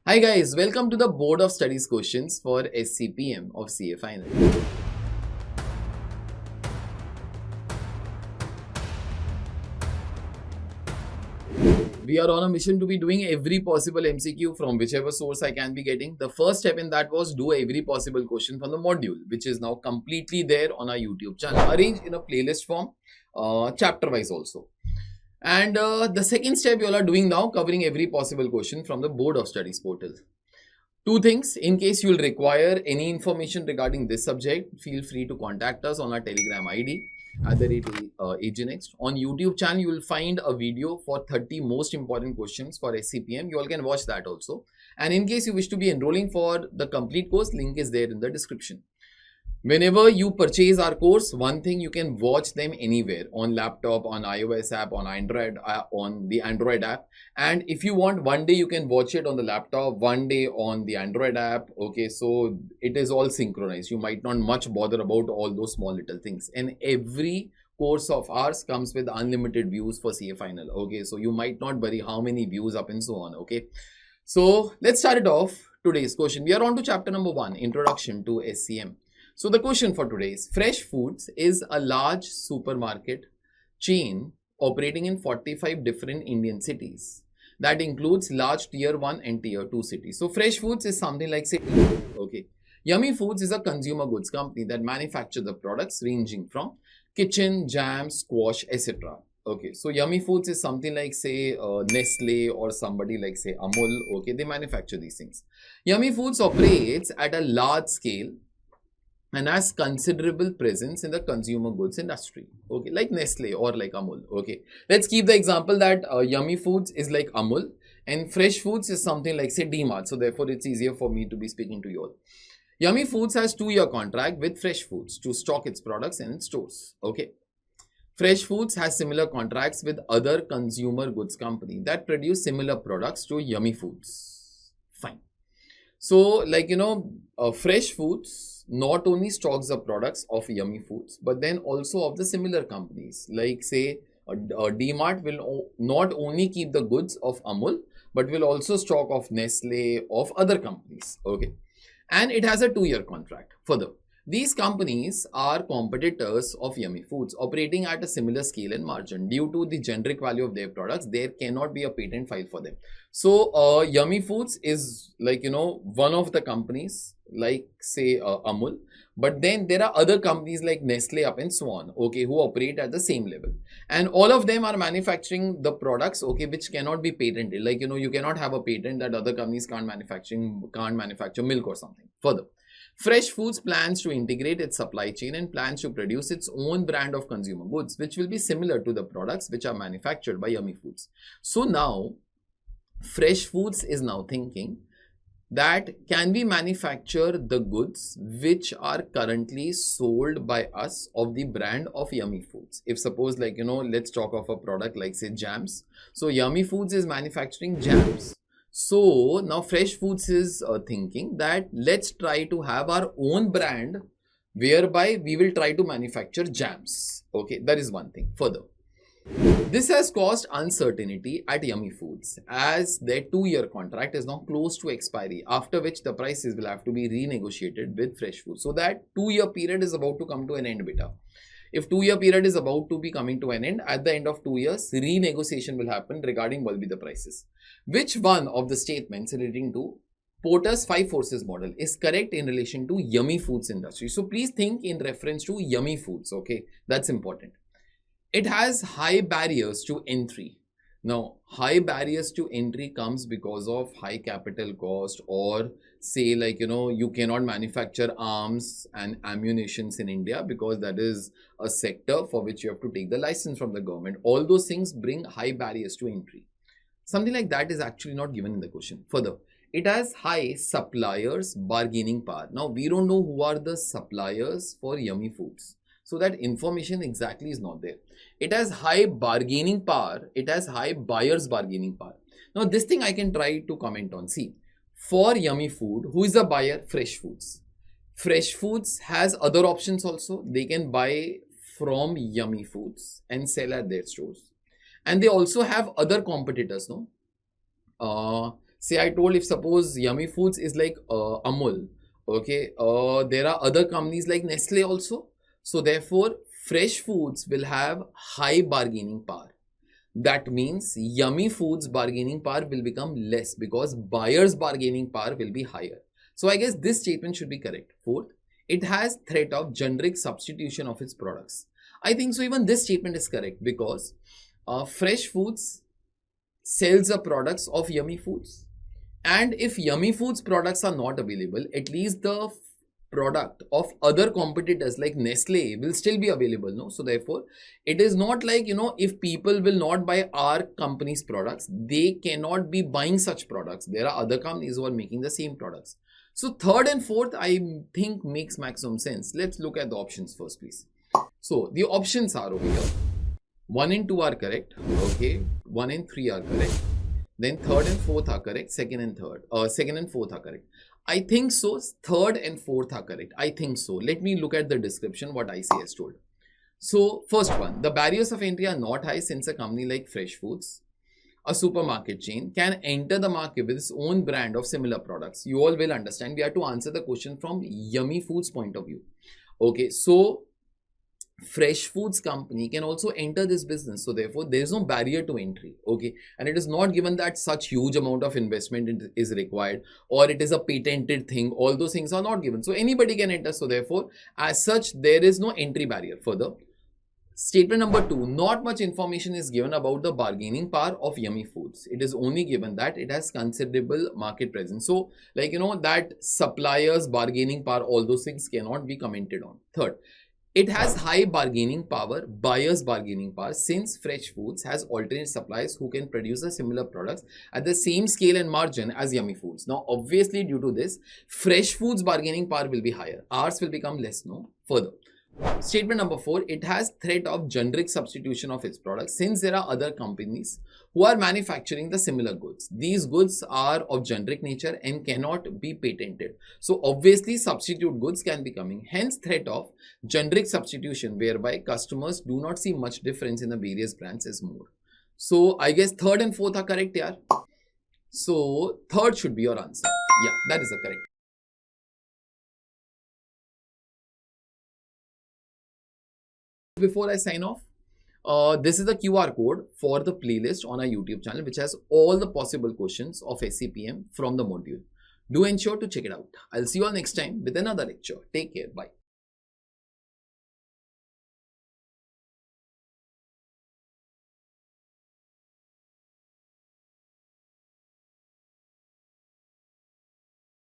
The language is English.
Hi guys, welcome to the Board of Studies questions for SCPM of CA Final. We are on a mission to be doing every possible MCQ from whichever source I can be getting. The first step in that was do every possible question from the module, which is now completely there on our YouTube channel, arranged in a playlist form, chapter wise also. And the second step you all are doing now, covering every possible question from the Board of Studies portal. Two things, in case you will require any information regarding this subject, feel free to contact us on our Telegram ID @AGNext. On YouTube channel, you will find a video for 30 most important questions for SCPM. You all can watch that also. And in case you wish to be enrolling for the complete course, link is there in the description. Whenever you purchase our course, one thing, you can watch them anywhere, on laptop, on iOS app, on Android, on the Android app. And if you want, one day you can watch it on the laptop, one day on the Android app. Okay, so it is all synchronized. You might not much bother about all those small little things. And every course of ours comes with unlimited views for CA Final. Okay, so you might not worry how many views up and so on. Okay, so let's start it off. Today's question. We are on to chapter number 1, Introduction to SCM. So the question for today is, Fresh Foods is a large supermarket chain operating in 45 different Indian cities. That includes large tier 1 and tier 2 cities. So Fresh Foods is something like, say, okay. Yummy Foods is a consumer goods company that manufactures the products ranging from kitchen, jam, squash, etc. Okay, so Yummy Foods is something like, say, Nestle or somebody like, say, Amul. Okay, they manufacture these things. Yummy Foods operates at a large scale and has considerable presence in the consumer goods industry, okay, like Nestle or like Amul. Okay, let's keep the example that Yummy Foods is like Amul and Fresh Foods is something like, say, DMart. So therefore it's easier for me to be speaking to you all. Yummy Foods has 2-year contract with Fresh Foods to stock its products in its stores. Okay, Fresh Foods has similar contracts with other consumer goods company that produce similar products to Yummy Foods. Fine. So, like, Fresh Foods not only stocks the products of Yummy Foods, but then also of the similar companies. Like, say, DMart will not only keep the goods of Amul, but will also stock of Nestle, of other companies. Okay. And it has a 2-year contract. Further, these companies are competitors of Yummy Foods, operating at a similar scale and margin. Due to the generic value of their products, there cannot be a patent file for them. So, Yummy Foods is like, one of the companies, like, say, Amul. But then there are other companies like Nestle up and so on, okay, who operate at the same level. And all of them are manufacturing the products, okay, which cannot be patented. Like, you cannot have a patent that other companies can't manufacture milk or something. Further, Fresh Foods plans to integrate its supply chain and plans to produce its own brand of consumer goods, which will be similar to the products which are manufactured by Yummy Foods. So now, Fresh Foods is now thinking that can we manufacture the goods which are currently sold by us of the brand of Yummy Foods. If suppose, like, let's talk of a product like, say, jams. So Yummy Foods is manufacturing jams. So now Fresh Foods is thinking that let's try to have our own brand whereby we will try to manufacture jams. Okay, that is one thing. Further, this has caused uncertainty at Yummy Foods as their 2-year contract is now close to expiry, after which the prices will have to be renegotiated with Fresh Foods. So that 2-year period is about to come to an end, beta. If 2-year period is about to be coming to an end, at the end of 2 years, renegotiation will happen regarding what will be the prices. Which one of the statements relating to Porter's 5 forces model is correct in relation to Yummy Foods industry? So please think in reference to Yummy Foods, okay? That's important. It has high barriers to entry. Now, high barriers to entry comes because of high capital cost, or say, like, you cannot manufacture arms and ammunitions in India because that is a sector for which you have to take the license from the government. All those things bring high barriers to entry. Something like that is actually not given in the question. Further, it has high suppliers bargaining power. Now, we don't know who are the suppliers for Yummy Foods. So that information exactly is not there. It has high bargaining power. It has high buyers bargaining power. Now, this thing I can try to comment on. See, for Yummy Food, who is the buyer? Fresh Foods. Fresh Foods has other options also. They can buy from Yummy Foods and sell at their stores. And they also have other competitors, no? Say I told, if suppose Yummy Foods is like Amul, okay, there are other companies like Nestle also. So therefore, fresh foods will have high bargaining power. That means Yummy Foods bargaining power will become less because buyers bargaining power will be higher. So I guess this statement should be correct. Fourth, it has threat of generic substitution of its products. I think so even this statement is correct because fresh foods sells the products of Yummy Foods. And if Yummy Foods products are not available, at least the product of other competitors like Nestle will still be available, no? So therefore, it is not like, if people will not buy our company's products, they cannot be buying such products. There are other companies who are making the same products. So third and fourth, I think makes maximum sense. Let's look at the options first, please. So the options are over here. 1 and 2 are correct. Okay. 1 and 3 are correct. Then third and fourth are correct. Second and fourth are correct. I think so. Third and fourth are correct. I think so. Let me look at the description, what ICAI has told. So first one, the barriers of entry are not high since a company like Fresh Foods, a supermarket chain, can enter the market with its own brand of similar products. You all will understand. We have to answer the question from Yummy Foods point of view. Okay, so Fresh Foods company can also enter this business, so therefore there is no barrier to entry. Okay, and it is not given that such huge amount of investment is required or it is a patented thing. All those things are not given, so anybody can enter. So therefore, as such, there is no entry barrier. Further, statement number 2, not much information is given about the bargaining power of Yummy Foods. It is only given that it has considerable market presence. So like that suppliers bargaining power, all those things cannot be commented on. Third, it has high bargaining power, buyers bargaining power, since Fresh Foods has alternate suppliers who can produce the similar products at the same scale and margin as Yummy Foods. Now, obviously, due to this, Fresh Foods bargaining power will be higher. Ours will become less, no? Further, statement number 4, it has threat of generic substitution of its products since there are other companies who are manufacturing the similar goods. These goods are of generic nature and cannot be patented. So obviously substitute goods can be coming. Hence threat of generic substitution whereby customers do not see much difference in the various brands is more. So I guess third and fourth are correct here. So third should be your answer. Yeah, that is the correct. Before I sign off, this is the QR code for the playlist on our YouTube channel, which has all the possible questions of SCPM from the module. Do ensure to check it out. I'll see you all next time with another lecture. Take care. Bye.